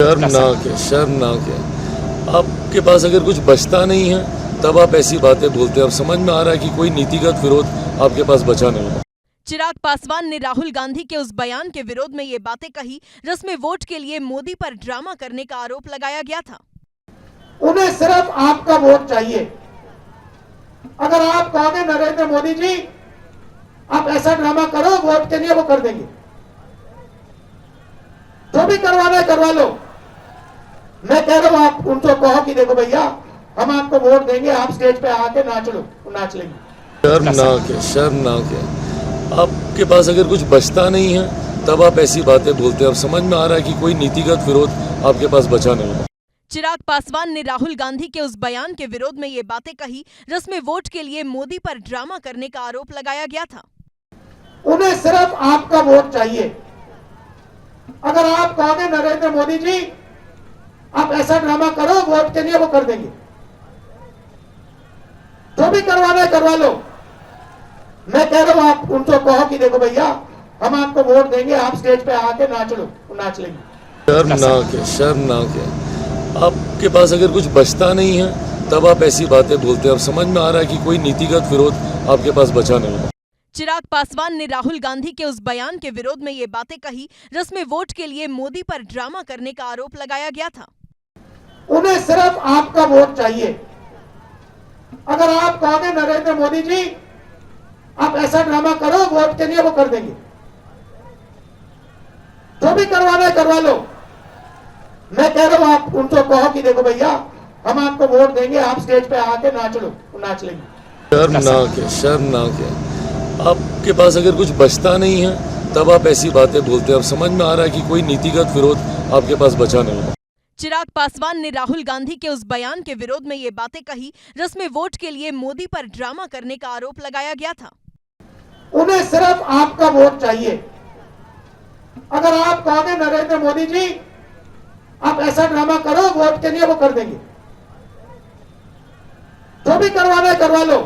शर्मनाक है। आपके पास अगर कुछ बचता नहीं है तब आप ऐसी बातें बोलते हैं। अब समझ में आ रहा है कि कोई नीतिगत विरोध आपके पास बचा नहीं है। चिराग पासवान ने राहुल गांधी के उस बयान के विरोध में ये बातें कही जिसमें वोट के लिए मोदी पर ड्रामा करने का आरोप लगाया गया था। उन्हें सिर्फ आपका वोट चाहिए। अगर आप कहोगे नरेंद्र मोदी जी आप ऐसा ड्रामा करो वोट के लिए, वो कर देंगे। जो भी करवाना है करवा लो। मैं कह रहा हूं आप उनको कहो कि देखो भैया हम आपको वोट देंगे, आप स्टेज पे आके नाच लो, नाच लेंगे। शर्मनाक है। आपके पास अगर कुछ बचता नहीं है तब आप ऐसी बातें बोलते हैं। अब समझ में आ रहा है कि कोई नीतिगत विरोध आपके पास बचा नहीं है। चिराग पासवान ने राहुल गांधी के उस बयान के विरोध में ये बातें कही जिसमें वोट के लिए मोदी पर ड्रामा करने का आरोप लगाया गया था। उन्हें सिर्फ आपका वोट चाहिए। अगर आप कहोगे नरेंद्र मोदी जी आप ऐसा ड्रामा करो वोट के लिए, वो कर देंगे। जो भी करवाना है करवा लो। मैं कह रहा हूं आप उनको कहो कि देखो भैया हम आपको वोट देंगे, आप स्टेज पे आके नाच लो, नाच लेंगे। शर्मनाक है। आपके पास अगर कुछ बचता नहीं है तब आप ऐसी बातें बोलते हैं। अब समझ में आ रहा है कि कोई नीतिगत विरोध आपके पास बचा नहीं है। चिराग पासवान ने राहुल गांधी के उस बयान के विरोध में ये बातें कही जिसमें वोट के लिए मोदी पर ड्रामा करने का आरोप लगाया गया था। उन्हें सिर्फ आपका वोट चाहिए। अगर आप कहोगे नरेंद्र मोदी जी आप ऐसा ड्रामा करो वोट के लिए, वो कर देंगे। जो भी करवाना है करवा लो। मैं कह रहा हूं आप उनको कहो कि देखो भैया हम आपको वोट देंगे, आप स्टेज पे आके नाच लो, नाच लेंगे। शर्मनाक है। आपके पास अगर कुछ बचता नहीं है तब आप ऐसी बातें बोलते हैं। अब समझ में आ रहा है कि कोई नीतिगत विरोध आपके पास बचा नहीं है। चिराग पासवान ने राहुल गांधी के उस बयान के विरोध में ये बातें कही जिसमें वोट के लिए मोदी पर ड्रामा करने का आरोप लगाया गया था। उन्हें सिर्फ आपका वोट चाहिए। अगर आप कहोगे नरेंद्र मोदी जी आप ऐसा ड्रामा करो वोट के लिए, वो कर देंगे। जो भी करवाना है करवा लो।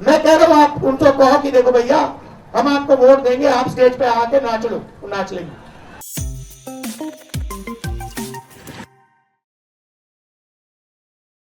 मैं कह रहा हूं आप उनको कहो कि देखो भैया हम आपको वोट देंगे, आप स्टेज पे आके नाच लो, नाच लेंगे।